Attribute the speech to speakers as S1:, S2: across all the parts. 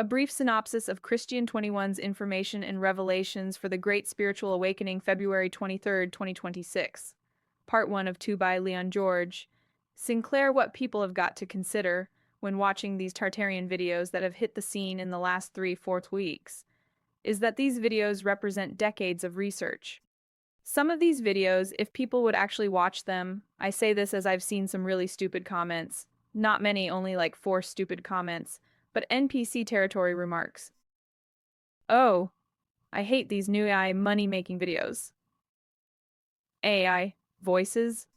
S1: A brief synopsis of Christian 21's information and revelations for the Great Spiritual Awakening, February 23rd, 2026. Part 1 of 2 by Leon-George Sinclair. What people have got to consider when watching these Tartarian videos that have hit the scene in the last 3-4 weeks is that these videos represent decades of research. Some of these videos, if people would actually watch them, I say this as I've seen some really stupid comments, not many, only like 4 stupid comments, but NPC territory remarks. Oh, I hate these new AI money-making videos. AI voices.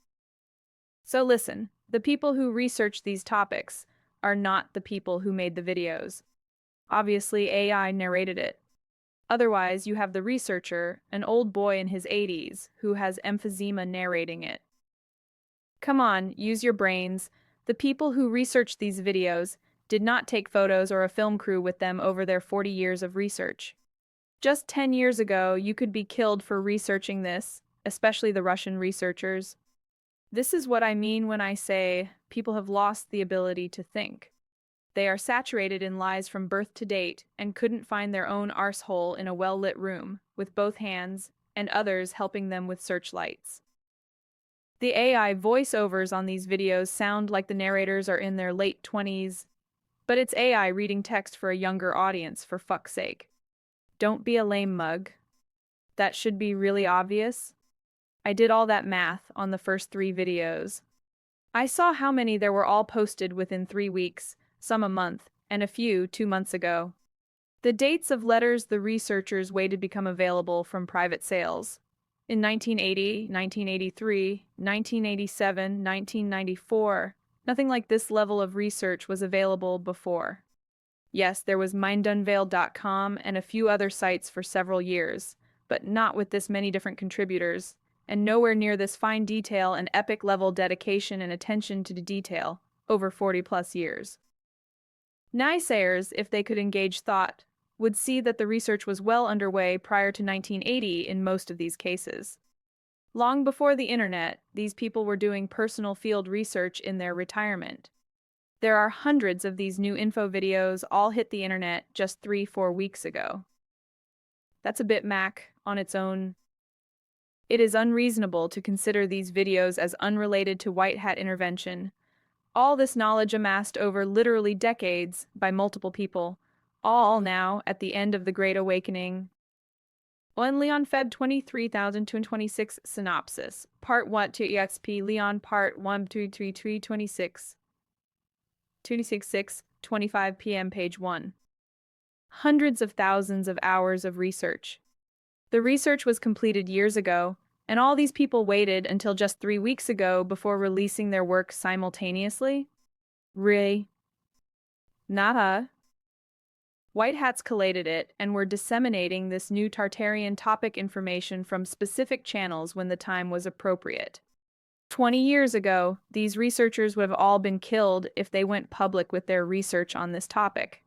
S1: So listen, the people who research these topics are not the people who made the videos. Obviously, AI narrated it. Otherwise, you have the researcher, an old boy in his 80s, who has emphysema narrating it. Come on, use your brains. The people who researched these videos did not take photos or a film crew with them over their 40 years of research. Just 10 years ago, you could be killed for researching this, especially the Russian researchers. This is what I mean when I say people have lost the ability to think. They are saturated in lies from birth to date and couldn't find their own arsehole in a well-lit room, with both hands, and others helping them with searchlights. The AI voiceovers on these videos sound like the narrators are in their late 20s, but it's AI reading text for a younger audience, for fuck's sake. Don't be a lame mug. That should be really obvious. I did all that math on the first 3 videos. I saw how many there were all posted within 3 weeks, some a month, and a few 2 months ago. The dates of letters the researchers waited become available from private sales. In 1980, 1983, 1987, 1994, nothing like this level of research was available before. Yes, there was mindunveiled.com and a few other sites for several years, but not with this many different contributors, and nowhere near this fine detail and epic level dedication and attention to detail over 40 plus years. Naysayers, if they could engage thought, would see that the research was well underway prior to 1980 in most of these cases. Long before the internet, these people were doing personal field research in their retirement. There are hundreds of these new info videos all hit the internet just 3-4 weeks ago. That's a bit Mac on its own. It is unreasonable to consider these videos as unrelated to white hat intervention. All this knowledge amassed over literally decades by multiple people, all now at the end of the Great Awakening. On Leon Feb 23,226 synopsis. Part 1 to EXP Leon Part 1 233 26 266 25 p.m. page 1. Hundreds of thousands of hours of research. The research was completed years ago, and all these people waited until just 3 weeks ago before releasing their work simultaneously? Really? Nada. White hats collated it and were disseminating this new Tartarian topic information from specific channels when the time was appropriate. 20 years ago, these researchers would have all been killed if they went public with their research on this topic.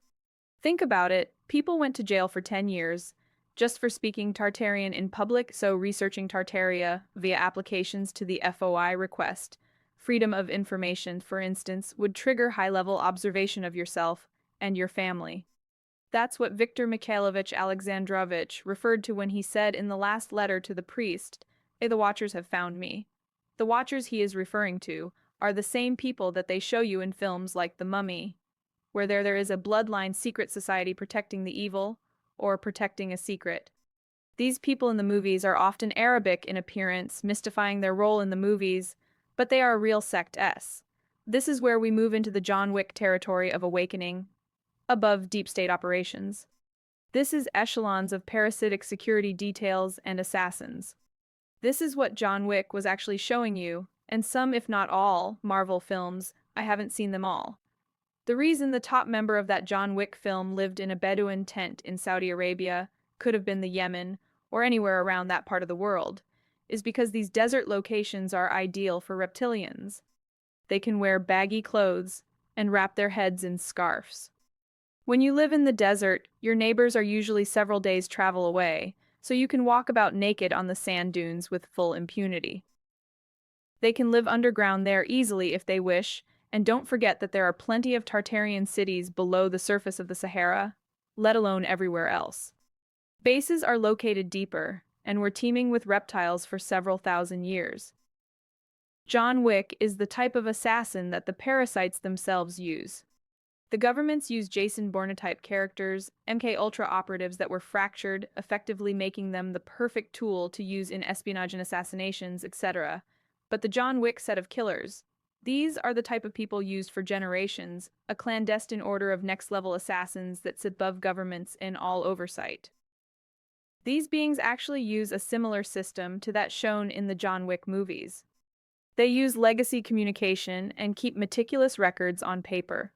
S1: Think about it, people went to jail for 10 years just for speaking Tartarian in public, so researching Tartaria via applications to the FOI request. Freedom of information, for instance, would trigger high-level observation of yourself and your family. That's what Viktor Mikhailovich Alexandrovich referred to when he said in the last letter to the priest, "The Watchers have found me." The Watchers he is referring to are the same people that they show you in films like The Mummy, where there is a bloodline secret society protecting the evil, or protecting a secret. These people in the movies are often Arabic in appearance, mystifying their role in the movies, but they are a real sect S. This is where we move into the John Wick territory of awakening, above deep state operations. This is echelons of parasitic security details and assassins. This is what John Wick was actually showing you, and some, if not all, Marvel films. I haven't seen them all. The reason the top member of that John Wick film lived in a Bedouin tent in Saudi Arabia, could have been the Yemen, or anywhere around that part of the world, is because these desert locations are ideal for reptilians. They can wear baggy clothes and wrap their heads in scarves. When you live in the desert, your neighbors are usually several days' travel away, so you can walk about naked on the sand dunes with full impunity. They can live underground there easily if they wish, and don't forget that there are plenty of Tartarian cities below the surface of the Sahara. let alone everywhere else. Bases are located deeper, and were teeming with reptiles for several thousand years. John Wick is the type of assassin that the parasites themselves use. The governments use Jason Bourne-type characters, MK Ultra operatives that were fractured, effectively making them the perfect tool to use in espionage and assassinations, etc. But the John Wick set of killers, these are the type of people used for generations, a clandestine order of next-level assassins that sit above governments in all oversight. These beings actually use a similar system to that shown in the John Wick movies. They use legacy communication and keep meticulous records on paper.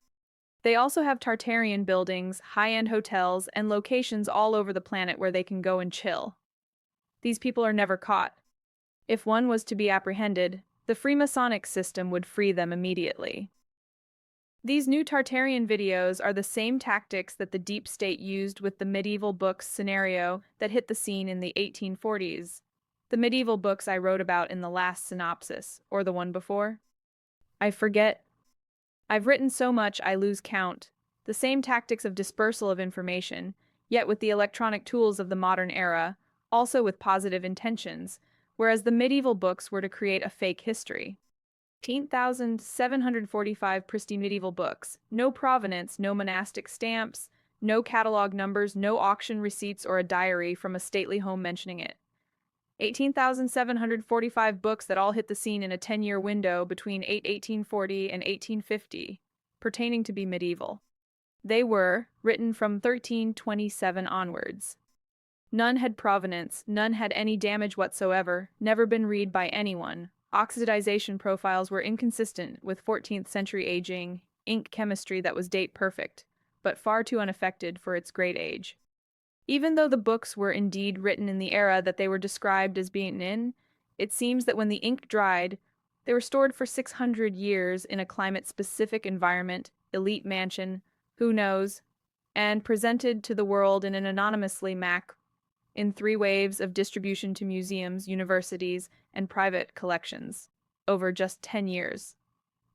S1: They also have Tartarian buildings, high-end hotels, and locations all over the planet where they can go and chill. These people are never caught. If one was to be apprehended, the Freemasonic system would free them immediately. These new Tartarian videos are the same tactics that the deep state used with the medieval books scenario that hit the scene in the 1840s. The medieval books I wrote about in the last synopsis, or the one before? I forget. I've written so much I lose count. The same tactics of dispersal of information, yet with the electronic tools of the modern era, also with positive intentions, whereas the medieval books were to create a fake history. 18,745 pristine medieval books, no provenance, no monastic stamps, no catalog numbers, no auction receipts or a diary from a stately home mentioning it. 18,745 books that all hit the scene in a 10-year window between 1840 and 1850, pertaining to be medieval. They were written from 1327 onwards. None had provenance, none had any damage whatsoever, never been read by anyone. Oxidization profiles were inconsistent with 14th century aging, ink chemistry that was date perfect, but far too unaffected for its great age. Even though the books were indeed written in the era that they were described as being in, it seems that when the ink dried, they were stored for 600 years in a climate-specific environment, elite mansion, who knows, and presented to the world in an anonymously MAC in 3 waves of distribution to museums, universities, and private collections over just 10 years.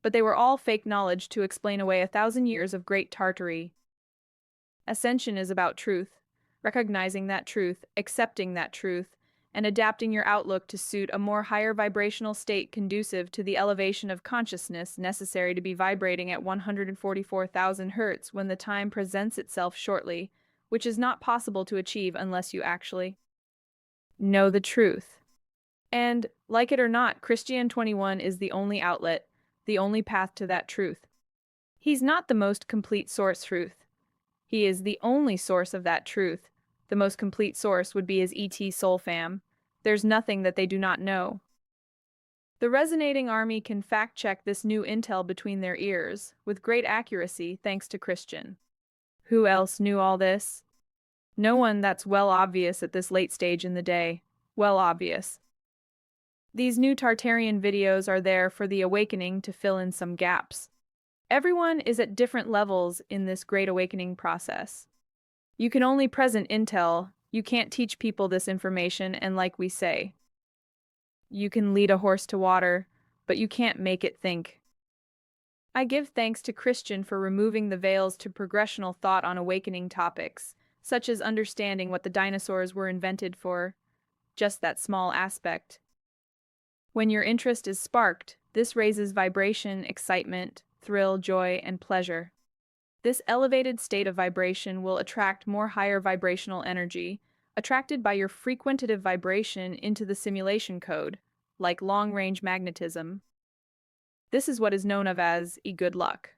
S1: But they were all fake knowledge to explain away 1,000 years of great Tartary. Ascension is about truth, recognizing that truth, accepting that truth, and adapting your outlook to suit a more higher vibrational state conducive to the elevation of consciousness necessary to be vibrating at 144,000 Hz when the time presents itself shortly, which is not possible to achieve unless you actually know the truth. And, like it or not, Christian 21 is the only outlet, the only path to that truth. He's not the most complete source truth. He is the only source of that truth. The most complete source would be his ET soul fam. There's nothing that they do not know. The resonating army can fact-check this new intel between their ears, with great accuracy thanks to Christian. Who else knew all this? No one that's well obvious at this late stage in the day. Well obvious. These new Tartarian videos are there for the awakening to fill in some gaps. Everyone is at different levels in this great awakening process. You can only present intel, you can't teach people this information, and like we say, you can lead a horse to water, but you can't make it think. I give thanks to Christian for removing the veils to progressional thought on awakening topics, such as understanding what the dinosaurs were invented for, just that small aspect. When your interest is sparked, this raises vibration, excitement, thrill, joy, and pleasure. This elevated state of vibration will attract more higher vibrational energy, attracted by your frequentative vibration into the simulation code, like long-range magnetism. This is what is known of as good luck.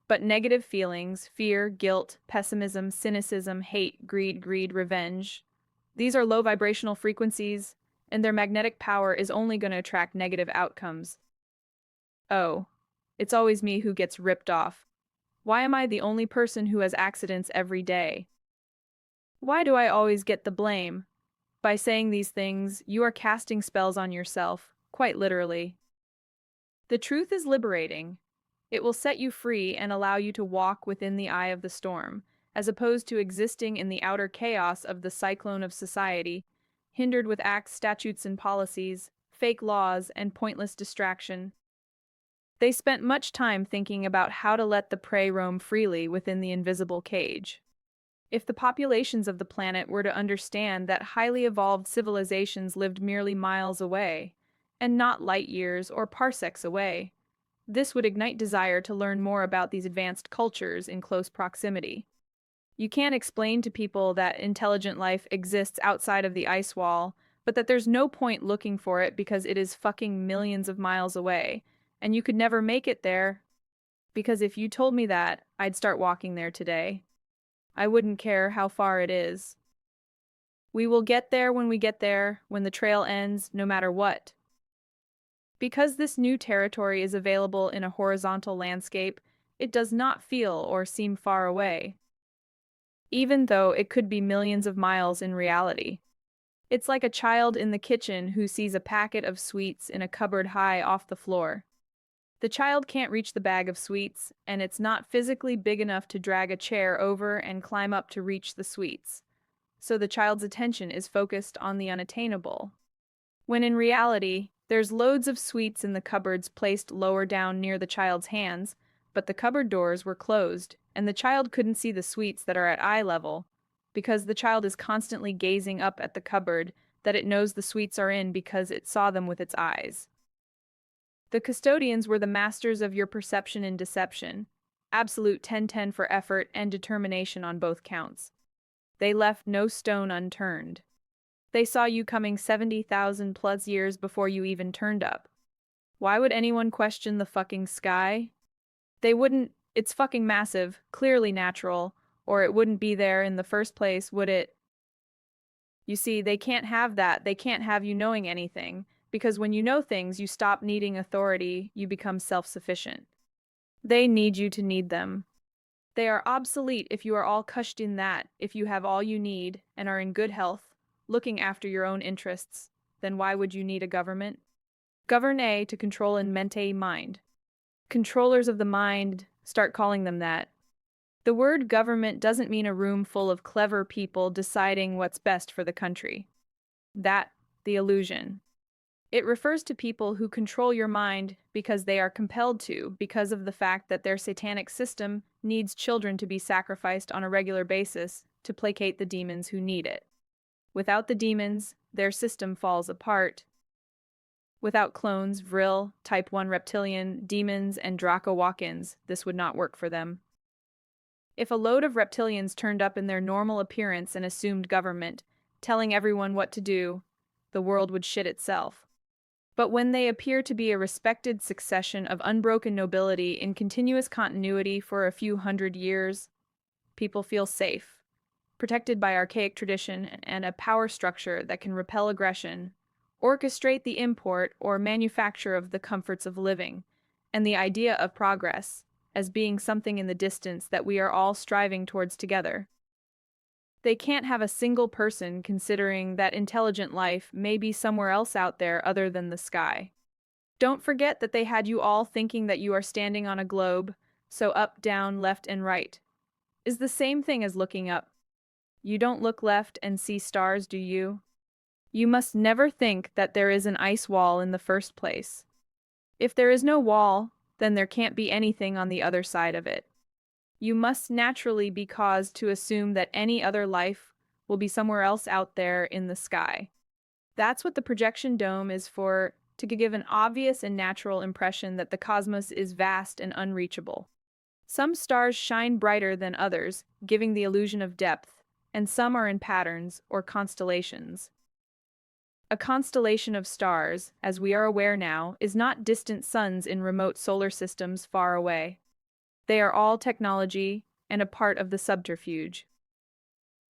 S1: But negative feelings, fear, guilt, pessimism, cynicism, hate, greed, revenge, these are low vibrational frequencies, and their magnetic power is only going to attract negative outcomes. Oh, it's always me who gets ripped off. Why am I the only person who has accidents every day? Why do I always get the blame? By saying these things, you are casting spells on yourself, quite literally. The truth is liberating. It will set you free and allow you to walk within the eye of the storm, as opposed to existing in the outer chaos of the cyclone of society, hindered with acts, statutes, and policies, fake laws, and pointless distraction. They spent much time thinking about how to let the prey roam freely within the invisible cage. If the populations of the planet were to understand that highly evolved civilizations lived merely miles away, and not light years or parsecs away, this would ignite desire to learn more about these advanced cultures in close proximity. You can't explain to people that intelligent life exists outside of the ice wall, but that there's no point looking for it because it is fucking millions of miles away, and you could never make it there. Because if you told me that, I'd start walking there today. I wouldn't care how far it is. We will get there when we get there, when the trail ends, no matter what. Because this new territory is available in a horizontal landscape, it does not feel or seem far away, even though it could be millions of miles in reality. It's like a child in the kitchen who sees a packet of sweets in a cupboard high off the floor. The child can't reach the bag of sweets, and it's not physically big enough to drag a chair over and climb up to reach the sweets. So the child's attention is focused on the unattainable. When in reality, there's loads of sweets in the cupboards placed lower down near the child's hands, but the cupboard doors were closed, and the child couldn't see the sweets that are at eye level, because the child is constantly gazing up at the cupboard that it knows the sweets are in because it saw them with its eyes. The custodians were the masters of your perception and deception, absolute 10-10 for effort and determination on both counts. They left no stone unturned. They saw you coming 70,000 plus years before you even turned up. Why would anyone question the fucking sky? They wouldn't. It's fucking massive, clearly natural, or it wouldn't be there in the first place, would it? You see, they can't have that. They can't have you knowing anything, because when you know things, you stop needing authority, you become self-sufficient. They need you to need them. They are obsolete if you are all cushed in that, if you have all you need and are in good health, looking after your own interests, then why would you need a government? Govern A to control in mente mind. Controllers of the mind, start calling them that. The word government doesn't mean a room full of clever people deciding what's best for the country. That, the illusion. It refers to people who control your mind because they are compelled to, because of the fact that their satanic system needs children to be sacrificed on a regular basis to placate the demons who need it. Without the demons, their system falls apart. Without clones, Vril, Type 1 reptilian, demons, and Draco walk-ins, this would not work for them. If a load of reptilians turned up in their normal appearance and assumed government, telling everyone what to do, the world would shit itself. But when they appear to be a respected succession of unbroken nobility in continuous continuity for a few hundred years, people feel safe, protected by archaic tradition and a power structure that can repel aggression, orchestrate the import or manufacture of the comforts of living, and the idea of progress as being something in the distance that we are all striving towards together. They can't have a single person considering that intelligent life may be somewhere else out there other than the sky. Don't forget that they had you all thinking that you are standing on a globe, so up, down, left, and right is the same thing as looking up. You don't look left and see stars, do you? You must never think that there is an ice wall in the first place. If there is no wall, then there can't be anything on the other side of it. You must naturally be caused to assume that any other life will be somewhere else out there in the sky. That's what the projection dome is for, to give an obvious and natural impression that the cosmos is vast and unreachable. Some stars shine brighter than others, giving the illusion of depth, and some are in patterns or constellations. A constellation of stars, as we are aware now, is not distant suns in remote solar systems far away. They are all technology and a part of the subterfuge.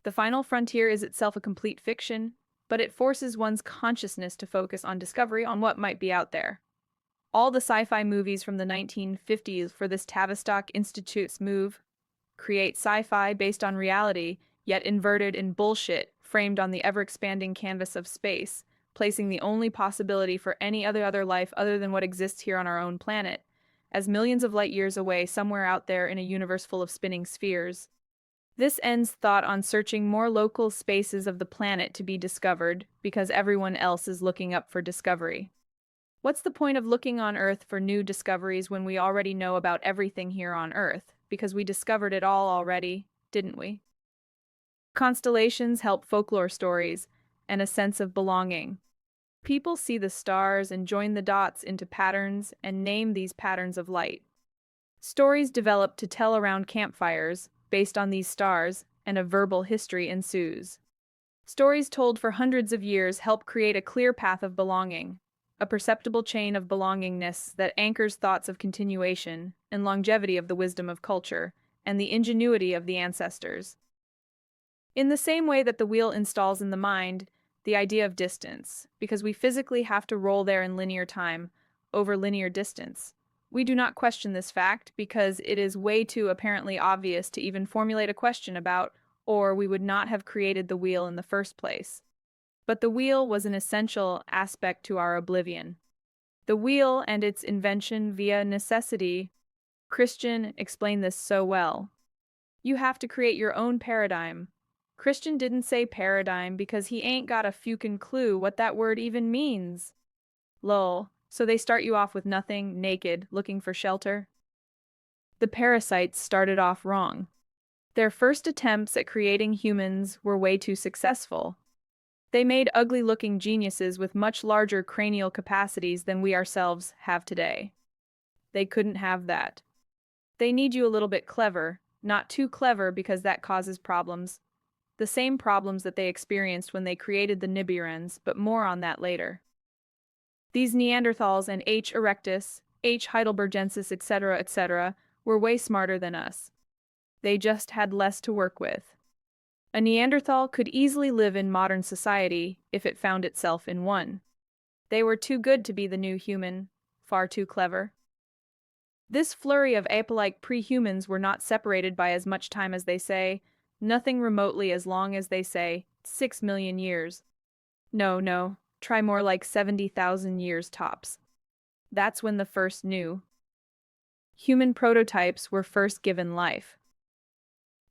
S1: The final frontier is itself a complete fiction, but it forces one's consciousness to focus on discovery on what might be out there. All the sci-fi movies from the 1950s for this Tavistock Institute's move create sci-fi based on reality, yet inverted in bullshit, framed on the ever-expanding canvas of space, placing the only possibility for any other life other than what exists here on our own planet, as millions of light years away somewhere out there in a universe full of spinning spheres. This ends thought on searching more local spaces of the planet to be discovered, because everyone else is looking up for discovery. What's the point of looking on Earth for new discoveries when we already know about everything here on Earth, because we discovered it all already, didn't we? Constellations help folklore stories and a sense of belonging. People see the stars and join the dots into patterns and name these patterns of light. Stories develop to tell around campfires based on these stars, and a verbal history ensues. Stories told for hundreds of years help create a clear path of belonging, a perceptible chain of belongingness that anchors thoughts of continuation and longevity of the wisdom of culture and the ingenuity of the ancestors. In the same way that the wheel installs in the mind the idea of distance, because we physically have to roll there in linear time over linear distance. We do not question this fact because it is way too apparently obvious to even formulate a question about, or we would not have created the wheel in the first place. But the wheel was an essential aspect to our oblivion. The wheel and its invention via necessity. Christian explained this so well. You have to create your own paradigm. Christian didn't say paradigm because he ain't got a fucking clue what that word even means. Lol. So they start you off with nothing, naked, looking for shelter? The parasites started off wrong. Their first attempts at creating humans were way too successful. They made ugly-looking geniuses with much larger cranial capacities than we ourselves have today. They couldn't have that. They need you a little bit clever, not too clever because that causes problems. The same problems that they experienced when they created the Nibiruns, but more on that later. These Neanderthals and H. erectus, H. heidelbergensis, etc., were way smarter than us. They just had less to work with. A Neanderthal could easily live in modern society if it found itself in one. They were too good to be the new human, far too clever. This flurry of ape-like pre-humans were not separated by as much time as they say, nothing remotely as long as they say, 6 million years. No, try more like 70,000 years tops. That's when the first new human prototypes were first given life.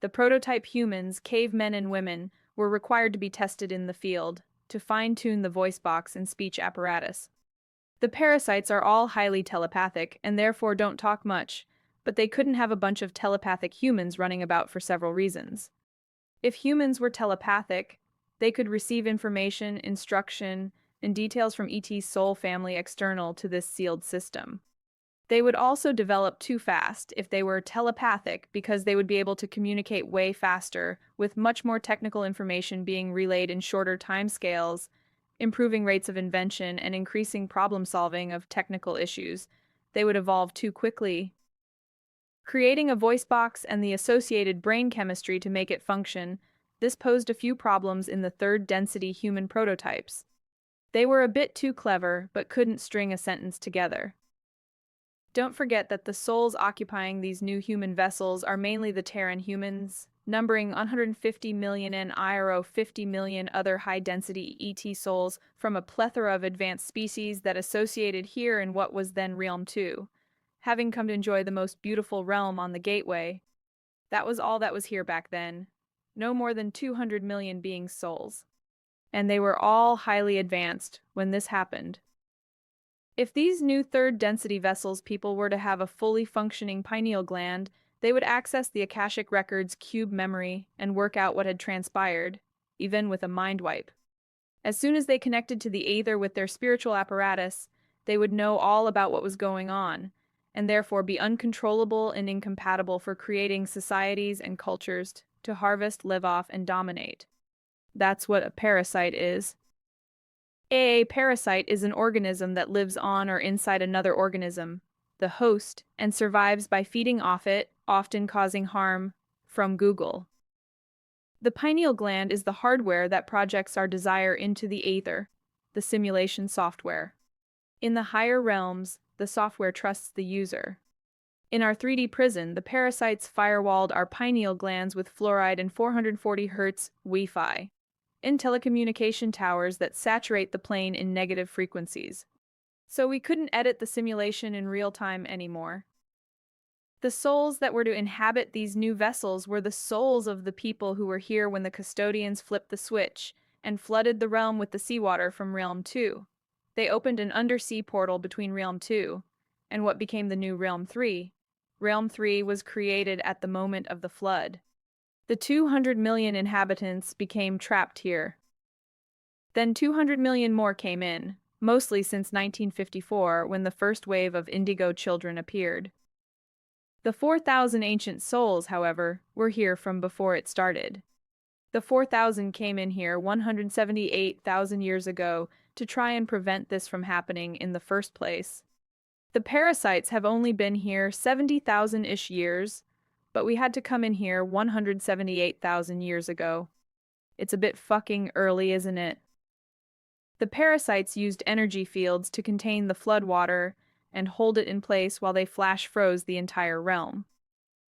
S1: The prototype humans, cavemen and women, were required to be tested in the field, to fine-tune the voice box and speech apparatus. The parasites are all highly telepathic and therefore don't talk much, but they couldn't have a bunch of telepathic humans running about for several reasons. If humans were telepathic, they could receive information, instruction, and details from ET's soul family external to this sealed system. They would also develop too fast if they were telepathic because they would be able to communicate way faster, with much more technical information being relayed in shorter timescales, improving rates of invention and increasing problem-solving of technical issues. They would evolve too quickly. Creating a voice box and the associated brain chemistry to make it function, this posed a few problems in the third-density human prototypes. They were a bit too clever, but couldn't string a sentence together. Don't forget that the souls occupying these new human vessels are mainly the Terran humans, numbering 150 million and IRO 50 million other high-density ET souls from a plethora of advanced species that associated here in what was then Realm 2, having come to enjoy the most beautiful realm on the gateway. That was all that was here back then. No more than 200 million beings' souls. And they were all highly advanced when this happened. If these new third-density vessels people were to have a fully functioning pineal gland, they would access the Akashic Records' cube memory and work out what had transpired, even with a mind wipe. As soon as they connected to the aether with their spiritual apparatus, they would know all about what was going on, and therefore be uncontrollable and incompatible for creating societies and cultures to harvest, live off, and dominate. That's what a parasite is. A parasite is an organism that lives on or inside another organism, the host, and survives by feeding off it, often causing harm. From Google. The pineal gland is the hardware that projects our desire into the aether, the simulation software. In the higher realms, the software trusts the user. In our 3D prison, the parasites firewalled our pineal glands with fluoride and 440 Hz Wi-Fi. In telecommunication towers that saturate the plane in negative frequencies. So we couldn't edit the simulation in real time anymore. The souls that were to inhabit these new vessels were the souls of the people who were here when the custodians flipped the switch and flooded the realm with the seawater from Realm 2. They opened an undersea portal between Realm 2 and what became the new Realm 3. Realm 3 was created at the moment of the flood. The 200 million inhabitants became trapped here. Then 200 million more came in, mostly since 1954 when the first wave of indigo children appeared. The 4,000 ancient souls, however, were here from before it started. The 4,000 came in here 178,000 years ago to try and prevent this from happening in the first place. The parasites have only been here 70,000-ish years, but we had to come in here 178,000 years ago. It's a bit fucking early, isn't it? The parasites used energy fields to contain the flood water and hold it in place while they flash froze the entire realm.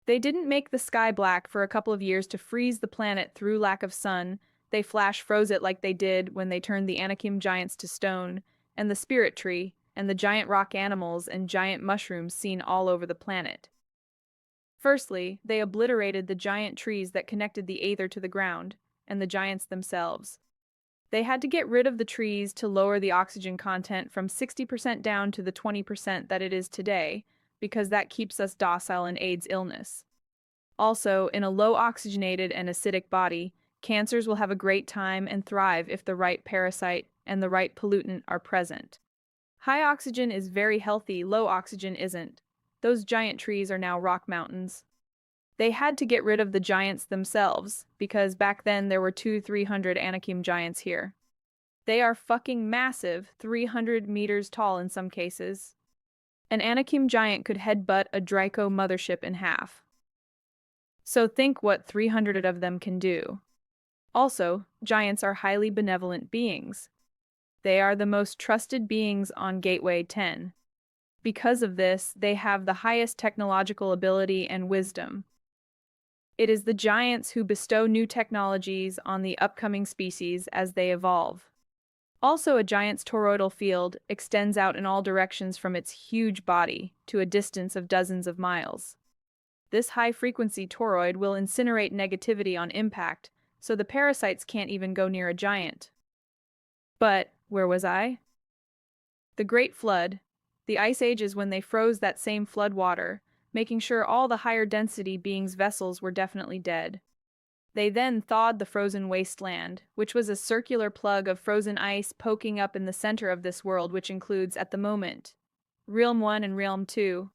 S1: They didn't make the sky black for a couple of years to freeze the planet through lack of sun. They flash froze it like they did when they turned the Anakim giants to stone, and the spirit tree, and the giant rock animals and giant mushrooms seen all over the planet. Firstly, they obliterated the giant trees that connected the aether to the ground, and the giants themselves. They had to get rid of the trees to lower the oxygen content from 60% down to the 20% that it is today, because that keeps us docile and aids illness. Also, in a low oxygenated and acidic body, cancers will have a great time and thrive if the right parasite and the right pollutant are present. High oxygen is very healthy, low oxygen isn't. Those giant trees are now rock mountains. They had to get rid of the giants themselves, because back then there were 300 Anakim giants here. They are fucking massive, 300 meters tall in some cases. An Anakim giant could headbutt a Draco mothership in half. So think what 300 of them can do. Also, giants are highly benevolent beings. They are the most trusted beings on Gateway 10. Because of this, they have the highest technological ability and wisdom. It is the giants who bestow new technologies on the upcoming species as they evolve. Also, a giant's toroidal field extends out in all directions from its huge body to a distance of dozens of miles. This high-frequency toroid will incinerate negativity on impact, so the parasites can't even go near a giant. But, where was I? The Great Flood. The Ice Age is when they froze that same flood water, making sure all the higher density beings' vessels were definitely dead. They then thawed the frozen wasteland, which was a circular plug of frozen ice poking up in the center of this world, which includes, at the moment, Realm 1 and Realm 2.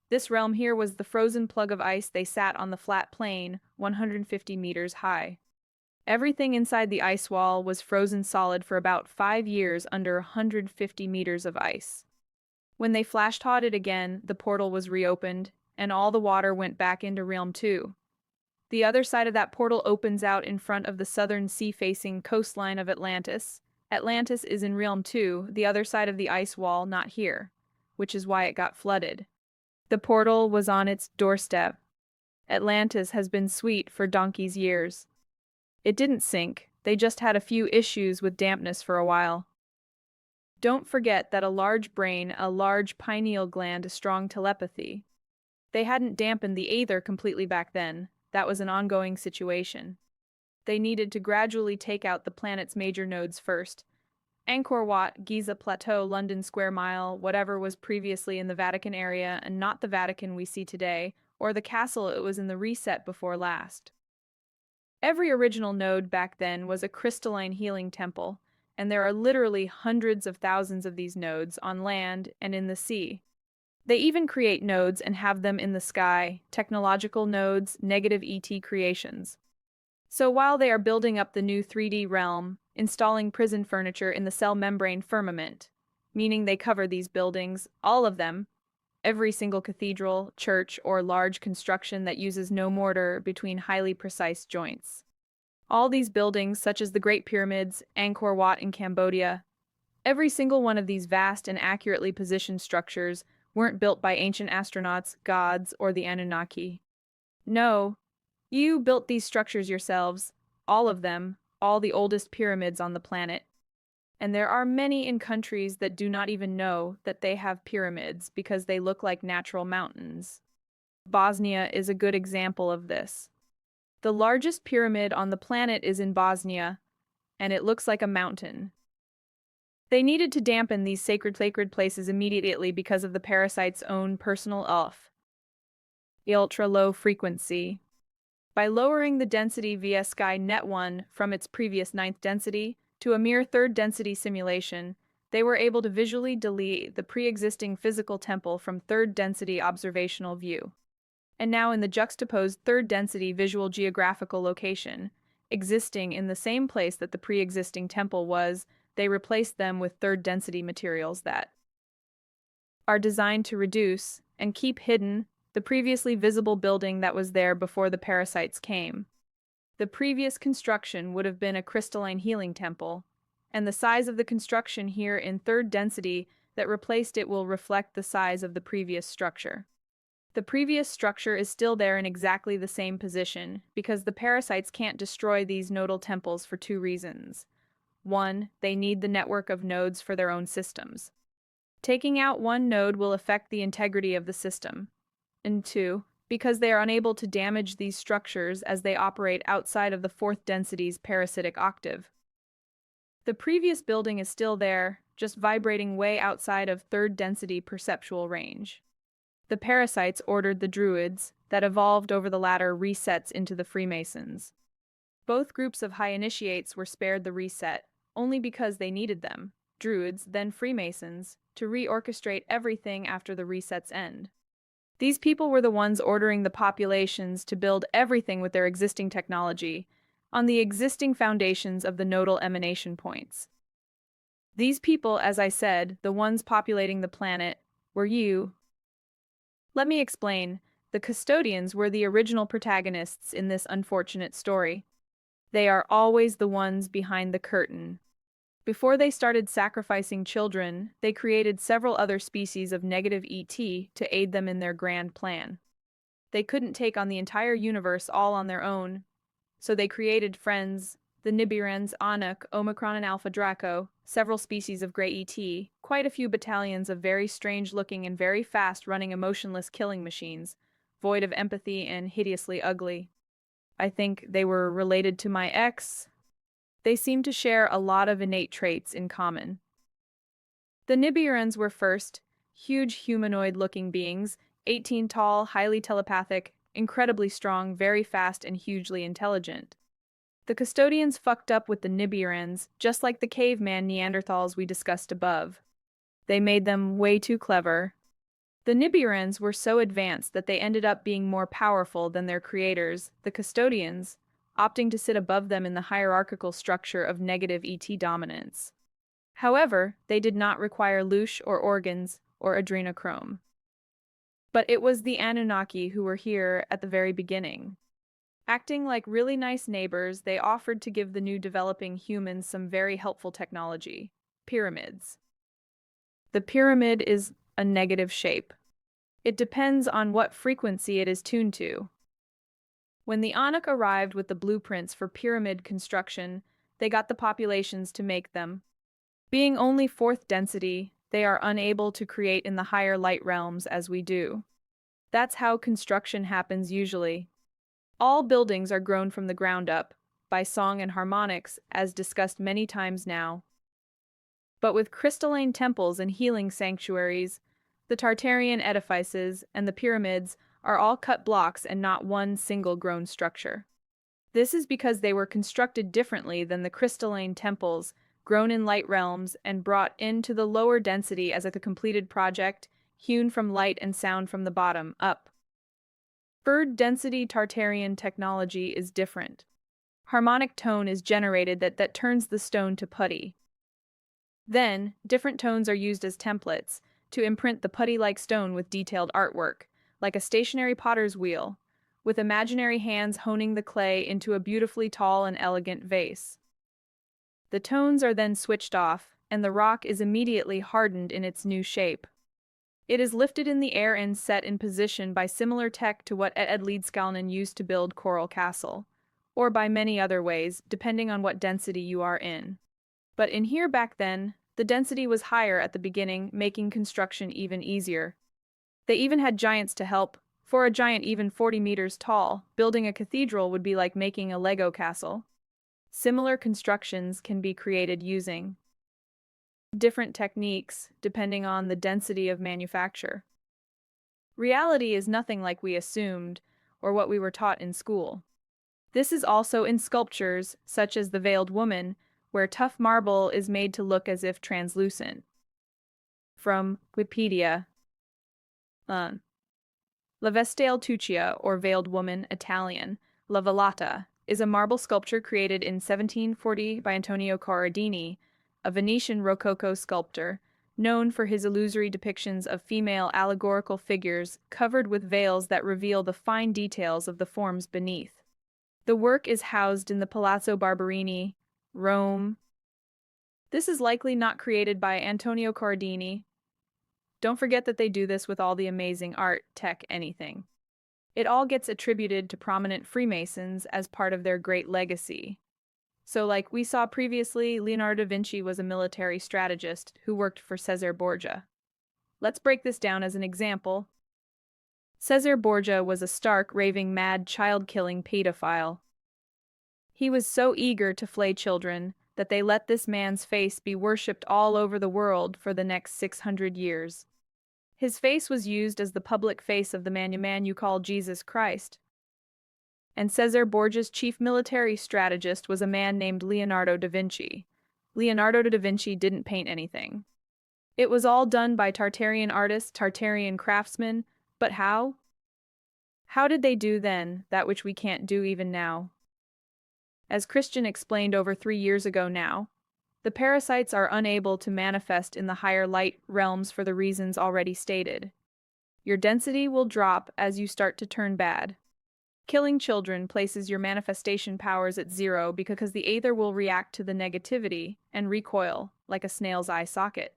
S1: This realm here was the frozen plug of ice they sat on the flat plain, 150 meters high. Everything inside the ice wall was frozen solid for about 5 years under 150 meters of ice. When they flash-thawed it again, the portal was reopened, and all the water went back into Realm 2. The other side of that portal opens out in front of the southern sea-facing coastline of Atlantis. Atlantis is in Realm 2, the other side of the ice wall, not here, which is why it got flooded. The portal was on its doorstep. Atlantis has been sweet for donkey's years. It didn't sink, they just had a few issues with dampness for a while. Don't forget that a large brain, a large pineal gland, strong telepathy. They hadn't dampened the aether completely back then. That was an ongoing situation. They needed to gradually take out the planet's major nodes first. Angkor Wat, Giza Plateau, London Square Mile, whatever was previously in the Vatican area and not the Vatican we see today, or the castle it was in the reset before last. Every original node back then was a crystalline healing temple, and there are literally hundreds of thousands of these nodes on land and in the sea. They even create nodes and have them in the sky, technological nodes, negative ET creations. So while they are building up the new 3D realm, installing prison furniture in the cell membrane firmament, meaning they cover these buildings, all of them, every single cathedral, church, or large construction that uses no mortar between highly precise joints. All these buildings, such as the Great Pyramids, Angkor Wat in Cambodia, every single one of these vast and accurately positioned structures weren't built by ancient astronauts, gods, or the Anunnaki. No, you built these structures yourselves, all of them, all the oldest pyramids on the planet. And there are many in countries that do not even know that they have pyramids because they look like natural mountains. Bosnia is a good example of this. The largest pyramid on the planet is in Bosnia, and it looks like a mountain. They needed to dampen these sacred places immediately because of the parasite's own personal ultra-low frequency. By lowering the density via SkyNet 1 from its previous ninth density to a mere third density simulation, they were able to visually delete the pre-existing physical temple from third density observational view. And now in the juxtaposed third density visual geographical location, existing in the same place that the pre-existing temple was, they replaced them with third density materials that are designed to reduce and keep hidden the previously visible building that was there before the parasites came. The previous construction would have been a crystalline healing temple, and the size of the construction here in third density that replaced it will reflect the size of the previous structure. The previous structure is still there in exactly the same position because the parasites can't destroy these nodal temples for two reasons. One, they need the network of nodes for their own systems. Taking out one node will affect the integrity of the system. And two, because they are unable to damage these structures as they operate outside of the fourth density's parasitic octave. The previous building is still there, just vibrating way outside of third density perceptual range. The parasites ordered the druids, that evolved over the latter resets into the Freemasons. Both groups of high initiates were spared the reset, only because they needed them, druids, then Freemasons, to reorchestrate everything after the reset's end. These people were the ones ordering the populations to build everything with their existing technology, on the existing foundations of the nodal emanation points. These people, as I said, the ones populating the planet, were you. Let me explain. The custodians were the original protagonists in this unfortunate story. They are always the ones behind the curtain. Before they started sacrificing children, they created several other species of negative ET to aid them in their grand plan. They couldn't take on the entire universe all on their own, so they created friends, the Nibirans, Anak, Omicron and Alpha Draco, several species of gray ET, quite a few battalions of very strange-looking and very fast-running emotionless killing machines, void of empathy and hideously ugly. I think they were related to my ex. They seem to share a lot of innate traits in common. The Nibirans were first, huge humanoid-looking beings, 18 tall, highly telepathic, incredibly strong, very fast, and hugely intelligent. The custodians fucked up with the Nibirans, just like the caveman Neanderthals we discussed above. They made them way too clever. The Nibirans were so advanced that they ended up being more powerful than their creators, the custodians, opting to sit above them in the hierarchical structure of negative ET dominance. However, they did not require loosh or organs or adrenochrome. But it was the Anunnaki who were here at the very beginning. Acting like really nice neighbors, they offered to give the new developing humans some very helpful technology: pyramids. The pyramid is a negative shape. It depends on what frequency it is tuned to. When the Anak arrived with the blueprints for pyramid construction, they got the populations to make them. Being only fourth density, they are unable to create in the higher light realms as we do. That's how construction happens usually. All buildings are grown from the ground up, by song and harmonics, as discussed many times now. But with crystalline temples and healing sanctuaries, the Tartarian edifices and the pyramids are all cut blocks and not one single grown structure. This is because they were constructed differently than the crystalline temples, grown in light realms and brought into the lower density as a completed project, hewn from light and sound from the bottom up. Third density Tartarian technology is different. Harmonic tone is generated that turns the stone to putty. Then, different tones are used as templates to imprint the putty-like stone with detailed artwork, like a stationary potter's wheel, with imaginary hands honing the clay into a beautifully tall and elegant vase. The tones are then switched off, and the rock is immediately hardened in its new shape. It is lifted in the air and set in position by similar tech to what Ed Leedskalnin used to build Coral Castle, or by many other ways, depending on what density you are in. But in here back then, the density was higher at the beginning, making construction even easier. They even had giants to help. For a giant even 40 meters tall, building a cathedral would be like making a Lego castle. Similar constructions can be created using different techniques depending on the density of manufacture. Reality is nothing like we assumed or what we were taught in school. This is also in sculptures, such as the Veiled Woman, where tough marble is made to look as if translucent. From Wikipedia. Uh, La Vestale Tuccia, or Veiled Woman, Italian, La Velata, is a marble sculpture created in 1740 by Antonio Corradini, a Venetian Rococo sculptor, known for his illusory depictions of female allegorical figures covered with veils that reveal the fine details of the forms beneath. The work is housed in the Palazzo Barberini, Rome. This is likely not created by Antonio Corradini. Don't forget that they do this with all the amazing art, tech, anything. It all gets attributed to prominent Freemasons as part of their great legacy. So, like we saw previously, Leonardo da Vinci was a military strategist who worked for Cesare Borgia. Let's break this down as an example. Cesare Borgia was a stark, raving mad, child-killing pedophile. He was so eager to flay children that they let this man's face be worshipped all over the world for the next 600 years. His face was used as the public face of the man you call Jesus Christ. And Cesare Borgia's chief military strategist was a man named Leonardo da Vinci. Leonardo da Vinci didn't paint anything. It was all done by Tartarian artists, Tartarian craftsmen, but how? How did they do then that which we can't do even now? As Christian explained over 3 years ago now, the parasites are unable to manifest in the higher light realms for the reasons already stated. Your density will drop as you start to turn bad. Killing children places your manifestation powers at zero because the aether will react to the negativity and recoil like a snail's eye socket.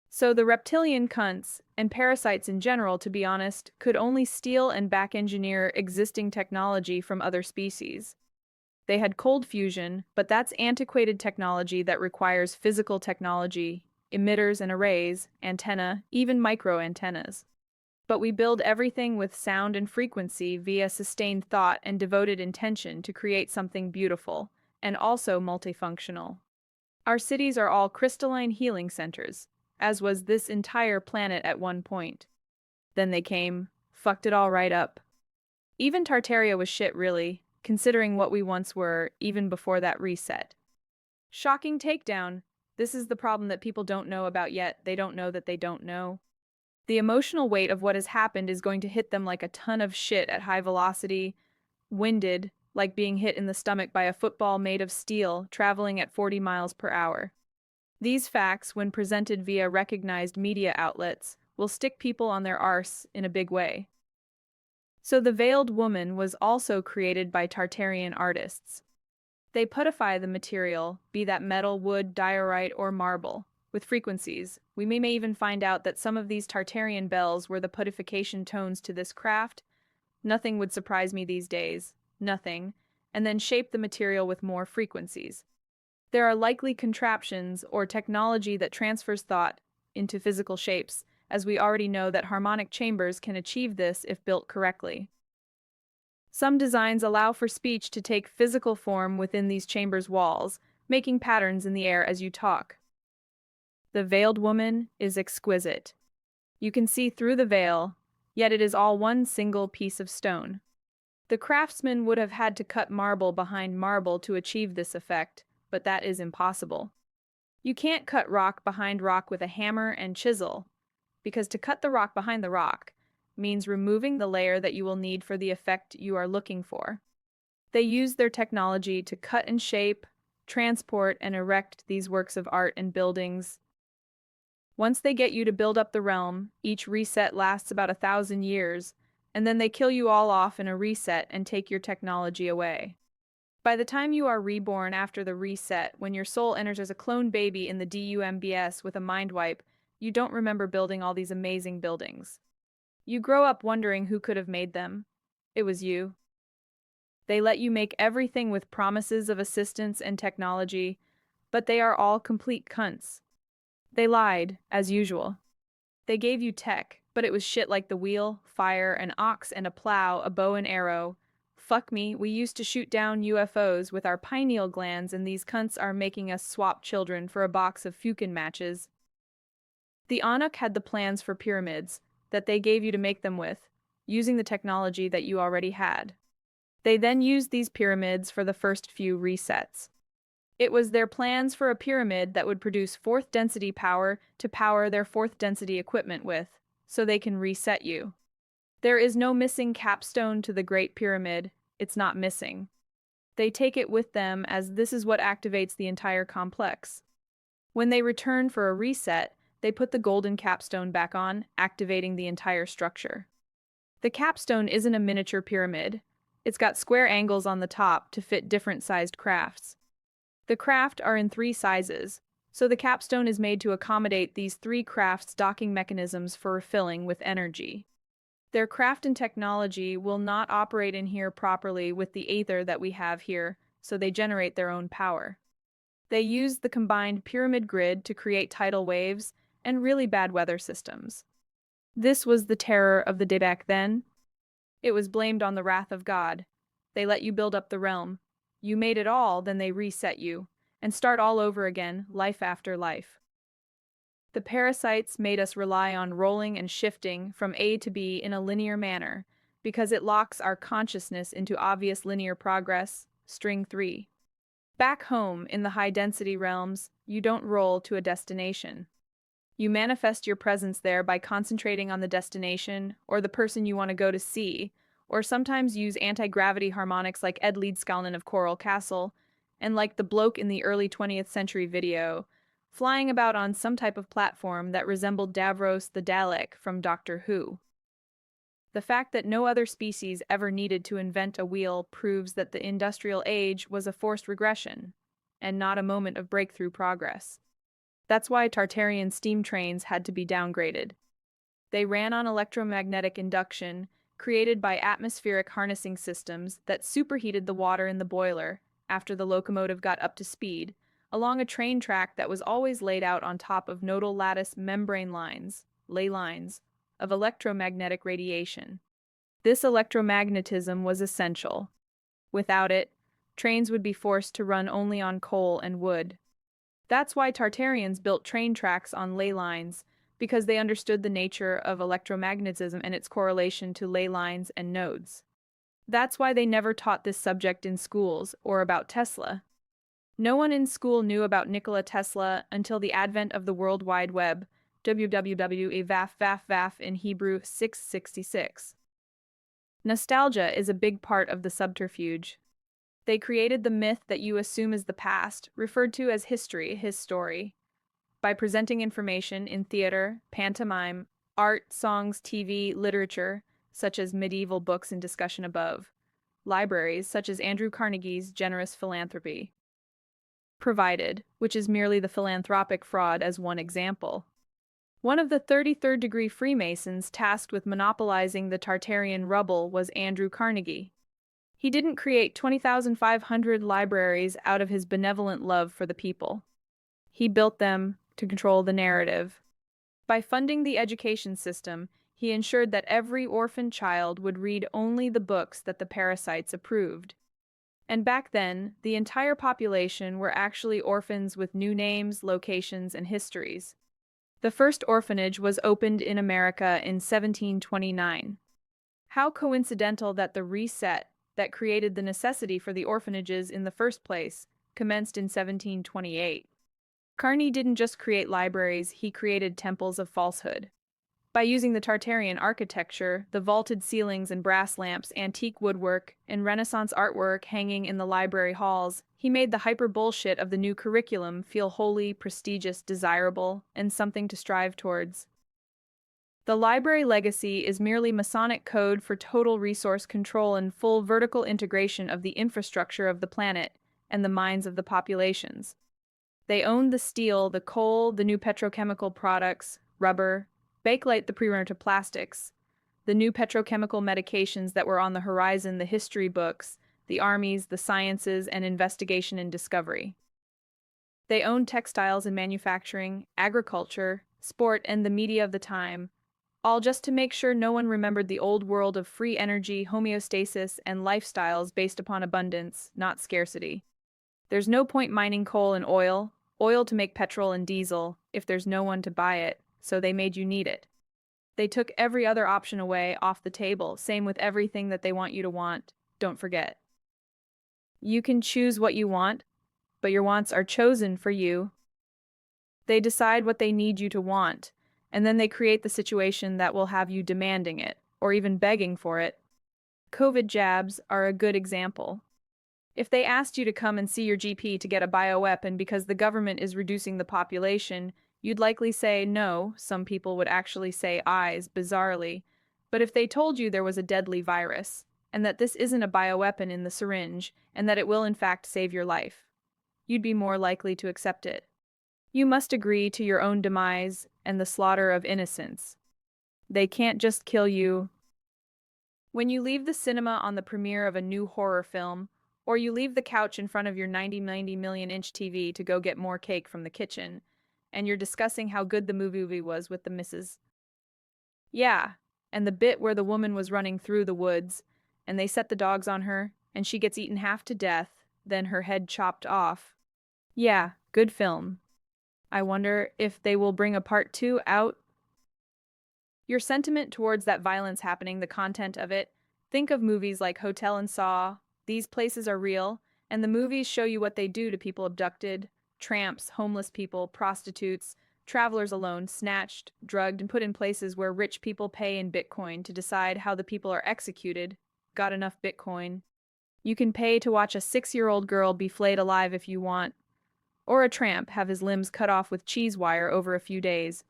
S1: So the reptilian cunts, and parasites in general, to be honest, could only steal and back-engineer existing technology from other species. They had cold fusion, but that's antiquated technology that requires physical technology, emitters and arrays, antenna, even micro-antennas. But we build everything with sound and frequency via sustained thought and devoted intention to create something beautiful, and also multifunctional. Our cities are all crystalline healing centers, as was this entire planet at one point. Then they came, fucked it all right up. Even Tartaria was shit, really, considering what we once were, even before that reset. Shocking takedown. This is the problem that people don't know about yet. They don't know that they don't know. The emotional weight of what has happened is going to hit them like a ton of shit at high velocity, winded, like being hit in the stomach by a football made of steel, traveling at 40 miles per hour. These facts, when presented via recognized media outlets, will stick people on their arse in a big way. So the Veiled Woman was also created by Tartarian artists. They putify the material, be that metal, wood, diorite, or marble, with frequencies. We may even find out that some of these Tartarian bells were the putification tones to this craft. Nothing would surprise me these days. Nothing. And then shape the material with more frequencies. There are likely contraptions or technology that transfers thought into physical shapes, as we already know that harmonic chambers can achieve this if built correctly. Some designs allow for speech to take physical form within these chambers' walls, making patterns in the air as you talk. The Veiled Woman is exquisite. You can see through the veil, yet it is all one single piece of stone. The craftsman would have had to cut marble behind marble to achieve this effect, but that is impossible. You can't cut rock behind rock with a hammer and chisel, because to cut the rock behind the rock means removing the layer that you will need for the effect you are looking for. They use their technology to cut and shape, transport, and erect these works of art and buildings. Once they get you to build up the realm, each reset lasts about 1,000 years, and then they kill you all off in a reset and take your technology away. By the time you are reborn after the reset, when your soul enters as a clone baby in the DUMBS with a mind wipe, you don't remember building all these amazing buildings. You grow up wondering who could have made them. It was you. They let you make everything with promises of assistance and technology, but they are all complete cunts. They lied, as usual. They gave you tech, but it was shit like the wheel, fire, an ox and a plow, a bow and arrow. Fuck me, we used to shoot down UFOs with our pineal glands, and these cunts are making us swap children for a box of Fukin matches. The Anunnaki had the plans for pyramids that they gave you to make them with, using the technology that you already had. They then used these pyramids for the first few resets. It was their plans for a pyramid that would produce fourth density power to power their fourth density equipment with, so they can reset you. There is no missing capstone to the Great Pyramid, it's not missing. They take it with them as this is what activates the entire complex. When they return for a reset, they put the golden capstone back on, activating the entire structure. The capstone isn't a miniature pyramid. It's got square angles on the top to fit different sized crafts. The craft are in three sizes, so the capstone is made to accommodate these three crafts' docking mechanisms for refilling with energy. Their craft and technology will not operate in here properly with the aether that we have here, so they generate their own power. They use the combined pyramid grid to create tidal waves and really bad weather systems. This was the terror of the day back then. It was blamed on the wrath of God. They let you build up the realm. You made it all, then they reset you, and start all over again, life after life. The parasites made us rely on rolling and shifting from A to B in a linear manner, because it locks our consciousness into obvious linear progress, string 3. Back home, in the high-density realms, you don't roll to a destination. You manifest your presence there by concentrating on the destination or the person you want to go to see, or sometimes use anti-gravity harmonics like Ed Leedskalnin of Coral Castle, and like the bloke in the early 20th century video, flying about on some type of platform that resembled Davros the Dalek from Doctor Who. The fact that no other species ever needed to invent a wheel proves that the industrial age was a forced regression, and not a moment of breakthrough progress. That's why Tartarian steam trains had to be downgraded. They ran on electromagnetic induction, created by atmospheric harnessing systems that superheated the water in the boiler after the locomotive got up to speed, along a train track that was always laid out on top of nodal lattice membrane lines, ley lines, of electromagnetic radiation. This electromagnetism was essential. Without it, trains would be forced to run only on coal and wood. That's why Tartarians built train tracks on ley lines, because they understood the nature of electromagnetism and its correlation to ley lines and nodes. That's why they never taught this subject in schools or about Tesla. No one in school knew about Nikola Tesla until the advent of the World Wide Web, www in Hebrew 666. Nostalgia is a big part of the subterfuge. They created the myth that you assume is the past, referred to as history, his story, by presenting information in theater, pantomime, art, songs, TV, literature, such as medieval books in discussion above, libraries, such as Andrew Carnegie's Generous Philanthropy, provided, which is merely the philanthropic fraud as one example. One of the 33rd degree Freemasons tasked with monopolizing the Tartarian rubble was Andrew Carnegie. He didn't create 20,500 libraries out of his benevolent love for the people. He built them to control the narrative. By funding the education system, he ensured that every orphan child would read only the books that the parasites approved. And back then, the entire population were actually orphans with new names, locations, and histories. The first orphanage was opened in America in 1729. How coincidental that the reset that created the necessity for the orphanages in the first place commenced in 1728. Carney didn't just create libraries, he created temples of falsehood. By using the Tartarian architecture, the vaulted ceilings and brass lamps, antique woodwork, and Renaissance artwork hanging in the library halls, he made the hyper-bullshit of the new curriculum feel holy, prestigious, desirable, and something to strive towards. The library legacy is merely Masonic code for total resource control and full vertical integration of the infrastructure of the planet and the minds of the populations. They owned the steel, the coal, the new petrochemical products, rubber, bakelite, the pre-runner to plastics, the new petrochemical medications that were on the horizon, the history books, the armies, the sciences, and investigation and discovery. They owned textiles and manufacturing, agriculture, sport, and the media of the time, all just to make sure no one remembered the old world of free energy, homeostasis, and lifestyles based upon abundance, not scarcity. There's no point mining coal and oil to make petrol and diesel, if there's no one to buy it, so they made you need it. They took every other option away off the table, same with everything that they want you to want. don't forget. You can choose what you want, but your wants are chosen for you. They decide what they need you to want, and then they create the situation that will have you demanding it, or even begging for it. COVID jabs are a good example. If they asked you to come and see your GP to get a bioweapon because the government is reducing the population, you'd likely say no. Some people would actually say eyes, bizarrely. But if they told you there was a deadly virus, and that this isn't a bioweapon in the syringe, and that it will in fact save your life, you'd be more likely to accept it. You must agree to your own demise and the slaughter of innocents. They can't just kill you. When you leave the cinema on the premiere of a new horror film, or you leave the couch in front of your 90 million-inch TV to go get more cake from the kitchen, and you're discussing how good the movie was with the missus. Yeah, and the bit where the woman was running through the woods, and they set the dogs on her, and she gets eaten half to death, then her head chopped off. Yeah, good film. I wonder if they will bring a part 2 out. Your sentiment towards that violence happening, the content of it. Think of movies like Hotel and Saw. These places are real, and the movies show you what they do to people abducted, tramps, homeless people, prostitutes, travelers alone, snatched, drugged, and put in places where rich people pay in Bitcoin to decide how the people are executed. Got enough Bitcoin? You can pay to watch a 6-year-old girl be flayed alive if you want, or a tramp have his limbs cut off with cheese wire over a few days.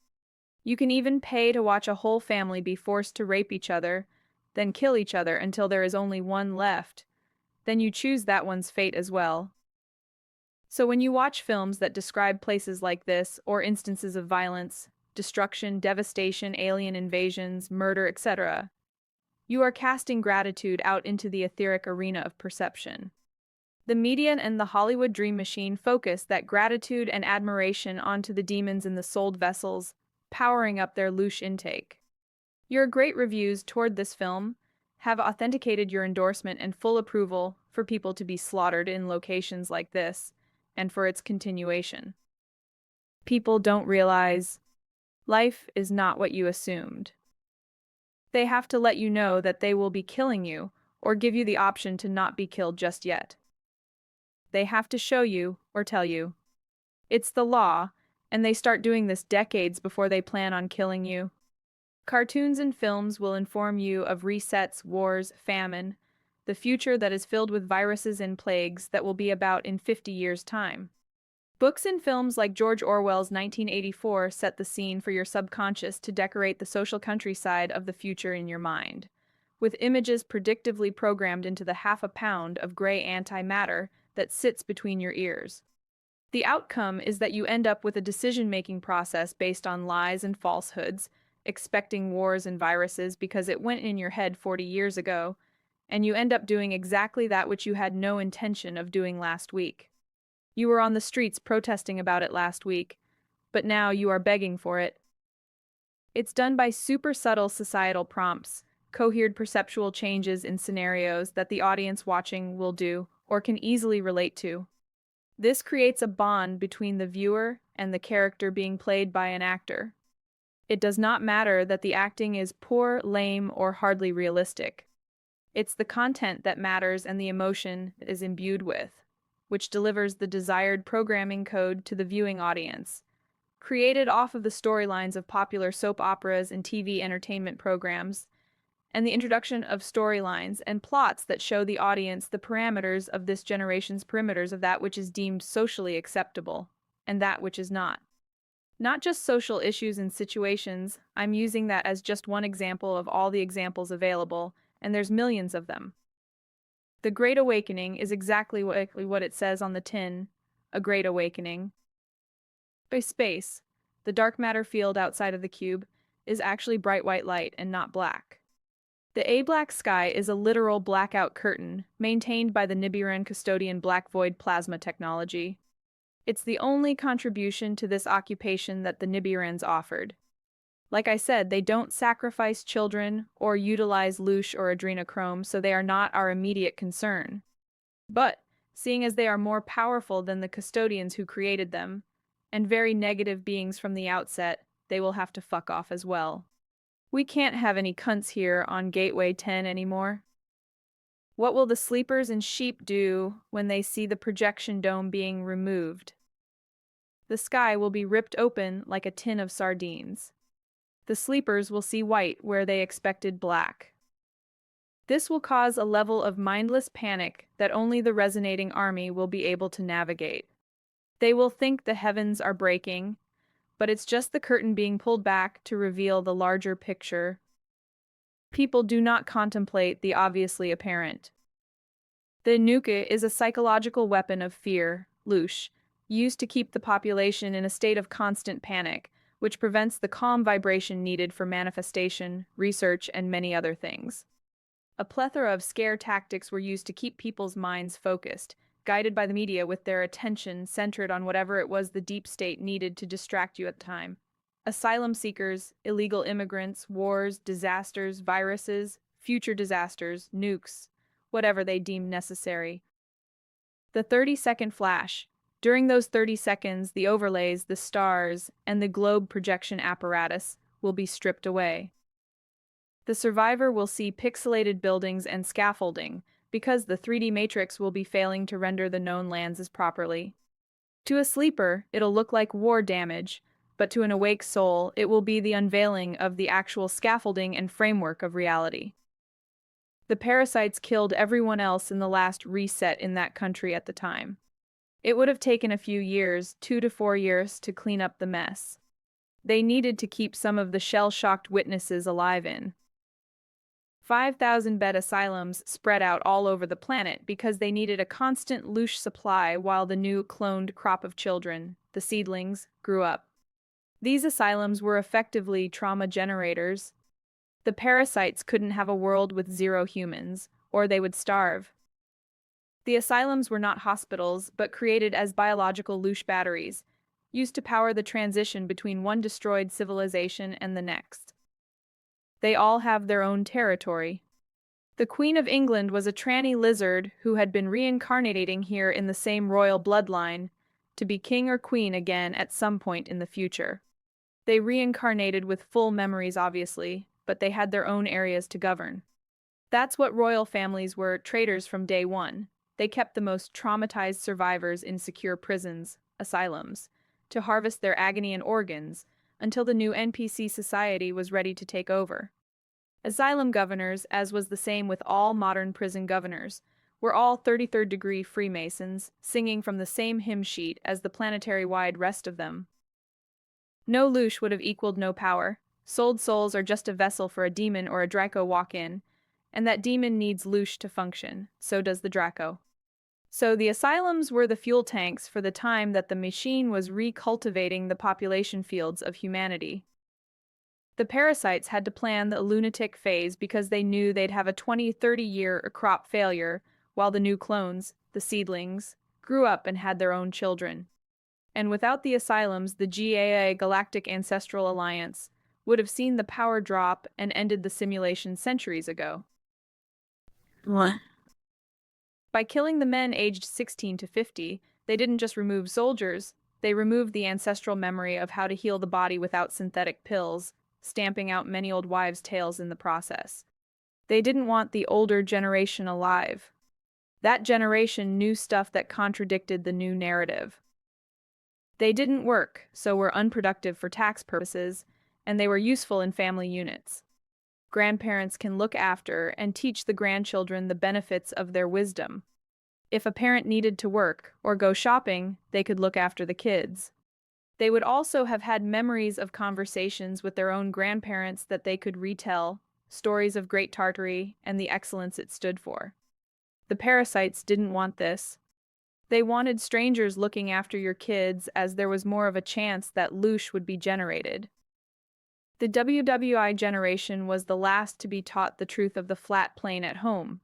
S1: You can even pay to watch a whole family be forced to rape each other, then kill each other until there is only one left. Then you choose that one's fate as well. So when you watch films that describe places like this, or instances of violence, destruction, devastation, alien invasions, murder, etc., you are casting gratitude out into the etheric arena of perception. The media and the Hollywood dream machine focus that gratitude and admiration onto the demons in the souled vessels, powering up their louche intake. Your great reviews toward this film have authenticated your endorsement and full approval for people to be slaughtered in locations like this, and for its continuation. People don't realize life is not what you assumed. They have to let you know that they will be killing you, or give you the option to not be killed just yet. They have to show you, or tell you. It's the law, and they start doing this decades before they plan on killing you. Cartoons and films will inform you of resets, wars, famine, the future that is filled with viruses and plagues that will be about in 50 years' time. Books and films like George Orwell's 1984 set the scene for your subconscious to decorate the social countryside of the future in your mind, with images predictively programmed into the half a pound of gray antimatter that sits between your ears. The outcome is that you end up with a decision-making process based on lies and falsehoods, expecting wars and viruses because it went in your head 40 years ago, and you end up doing exactly that which you had no intention of doing last week. You were on the streets protesting about it last week, but now you are begging for it. It's done by super subtle societal prompts, cohered perceptual changes in scenarios that the audience watching will do or can easily relate to. This creates a bond between the viewer and the character being played by an actor. It does not matter that the acting is poor, lame, or hardly realistic. It's the content that matters and the emotion it is imbued with, which delivers the desired programming code to the viewing audience. Created off of the storylines of popular soap operas and TV entertainment programs, and the introduction of storylines and plots that show the audience the parameters of this generation's perimeters of that which is deemed socially acceptable, and that which is not. Not just social issues and situations, I'm using that as just one example of all the examples available, and there's millions of them. The Great Awakening is exactly what it says on the tin, a Great Awakening. By space, the dark matter field outside of the cube is actually bright white light and not black. The A-black sky is a literal blackout curtain maintained by the Nibiran custodian black void plasma technology. It's the only contribution to this occupation that the Nibirans offered. Like I said, they don't sacrifice children or utilize louche or adrenochrome, so they are not our immediate concern. But, seeing as they are more powerful than the custodians who created them, and very negative beings from the outset, they will have to fuck off as well. We can't have any cunts here on Gateway 10 anymore. What will the sleepers and sheep do when they see the projection dome being removed? The sky will be ripped open like a tin of sardines. The sleepers will see white where they expected black. This will cause a level of mindless panic that only the resonating army will be able to navigate. They will think the heavens are breaking, but it's just the curtain being pulled back to reveal the larger picture. People do not contemplate the obviously apparent. The nuke is a psychological weapon of fear, louche, used to keep the population in a state of constant panic, which prevents the calm vibration needed for manifestation, research, and many other things. A plethora of scare tactics were used to keep people's minds focused, guided by the media with their attention centered on whatever it was the deep state needed to distract you at the time. Asylum seekers, illegal immigrants, wars, disasters, viruses, future disasters, nukes, whatever they deemed necessary. The 30-second flash. During those 30 seconds, the overlays, the stars, and the globe projection apparatus will be stripped away. The survivor will see pixelated buildings and scaffolding, because the 3D matrix will be failing to render the known lands as properly. To a sleeper, it'll look like war damage, but to an awake soul, it will be the unveiling of the actual scaffolding and framework of reality. The parasites killed everyone else in the last reset in that country at the time. It would have taken a few years, 2 to 4 years, to clean up the mess. They needed to keep some of the shell-shocked witnesses alive in 5,000 bed asylums spread out all over the planet because they needed a constant louche supply while the new cloned crop of children, the seedlings, grew up. These asylums were effectively trauma generators. The parasites couldn't have a world with 0 humans, or they would starve. The asylums were not hospitals, but created as biological louche batteries, used to power the transition between one destroyed civilization and the next. They all have their own territory. The Queen of England was a tranny lizard who had been reincarnating here in the same royal bloodline, to be king or queen again at some point in the future. They reincarnated with full memories, obviously, but they had their own areas to govern. That's what royal families were, traitors from day one. They kept the most traumatized survivors in secure prisons, asylums, to harvest their agony and organs, until the new NPC society was ready to take over. Asylum governors, as was the same with all modern prison governors, were all 33rd degree Freemasons, singing from the same hymn sheet as the planetary-wide rest of them. No louche would have equaled no power. Sold souls are just a vessel for a demon or a Draco walk in, and that demon needs louche to function, so does the Draco. So the asylums were the fuel tanks for the time that the machine was recultivating the population fields of humanity. The parasites had to plan the lunatic phase because they knew they'd have a 20-30 year crop failure, while the new clones, the seedlings, grew up and had their own children. And without the asylums, the GAA Galactic Ancestral Alliance would have seen the power drop and ended the simulation centuries ago.
S2: What?
S1: By killing the men aged 16 to 50, they didn't just remove soldiers, they removed the ancestral memory of how to heal the body without synthetic pills, stamping out many old wives' tales in the process. They didn't want the older generation alive. That generation knew stuff that contradicted the new narrative. They didn't work, so were unproductive for tax purposes, and they were useful in family units. Grandparents can look after and teach the grandchildren the benefits of their wisdom. If a parent needed to work or go shopping, they could look after the kids. They would also have had memories of conversations with their own grandparents that they could retell, stories of Great Tartary and the excellence it stood for. The parasites didn't want this. They wanted strangers looking after your kids, as there was more of a chance that louche would be generated. The WWI generation was the last to be taught the truth of the flat plane at home.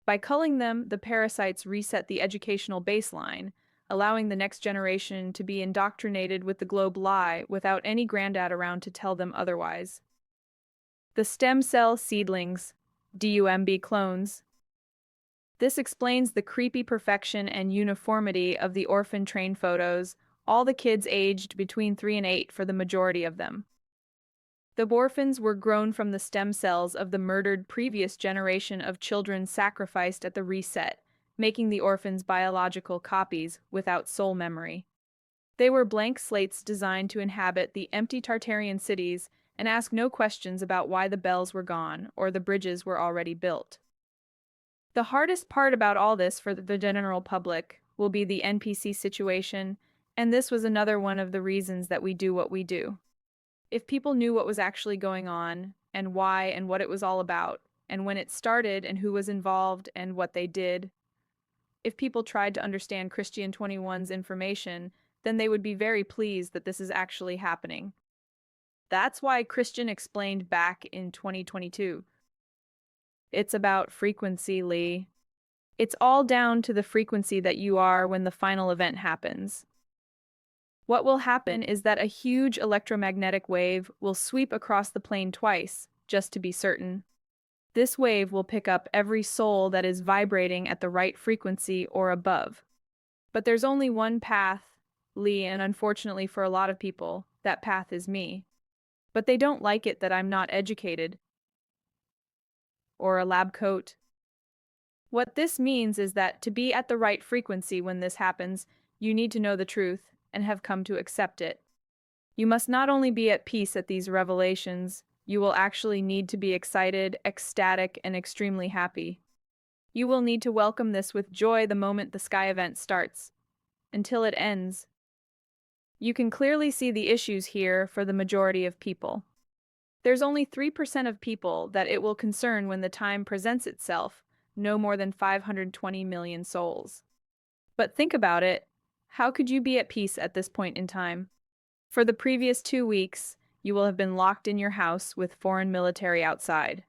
S1: By culling them, the parasites reset the educational baseline, allowing the next generation to be indoctrinated with the globe lie without any granddad around to tell them otherwise. The stem cell seedlings, DUMB clones. This explains the creepy perfection and uniformity of the orphan train photos, all the kids aged between 3 and 8 for the majority of them. The orphans were grown from the stem cells of the murdered previous generation of children sacrificed at the reset, making the orphans biological copies without soul memory. They were blank slates designed to inhabit the empty Tartarian cities and ask no questions about why the bells were gone or the bridges were already built. The hardest part about all this for the general public will be the NPC situation, and this was another one of the reasons that we do what we do. If people knew what was actually going on, and why and what it was all about, and when it started and who was involved and what they did, if people tried to understand Christian 21's information, then they would be very pleased that this is actually happening. That's why Christian explained back in 2022. It's about frequency, Lee. It's all down to the frequency that you are when the final event happens. What will happen is that a huge electromagnetic wave will sweep across the plane twice, just to be certain. This wave will pick up every soul that is vibrating at the right frequency or above. But there's only one path, Lee, and unfortunately for a lot of people, that path is me. But they don't like it that I'm not educated or a lab coat. What this means is that to be at the right frequency when this happens, you need to know the truth and have come to accept it. You must not only be at peace at these revelations, you will actually need to be excited, ecstatic, and extremely happy. You will need to welcome this with joy the moment the sky event starts, until it ends. You can clearly see the issues here for the majority of people. There's only 3% of people that it will concern when the time presents itself, no more than 520 million souls. But think about it. How could you be at peace at this point in time? For the previous 2 weeks, you will have been locked in your house with foreign military outside.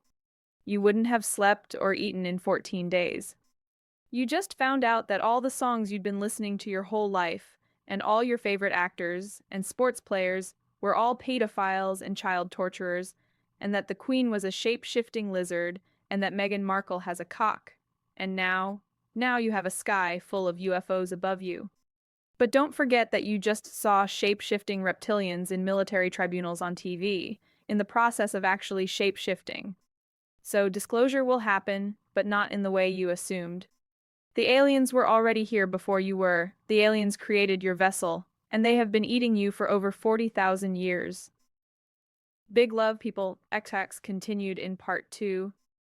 S1: You wouldn't have slept or eaten in 14 days. You just found out that all the songs you'd been listening to your whole life, and all your favorite actors and sports players were all pedophiles and child torturers, and that the Queen was a shape-shifting lizard, and that Meghan Markle has a cock. And now you have a sky full of UFOs above you. But don't forget that you just saw shape-shifting reptilians in military tribunals on TV, in the process of actually shape-shifting. So disclosure will happen, but not in the way you assumed. The aliens were already here before you were. The aliens created your vessel, and they have been eating you for over 40,000 years. Big love, people. XX continued in part 2.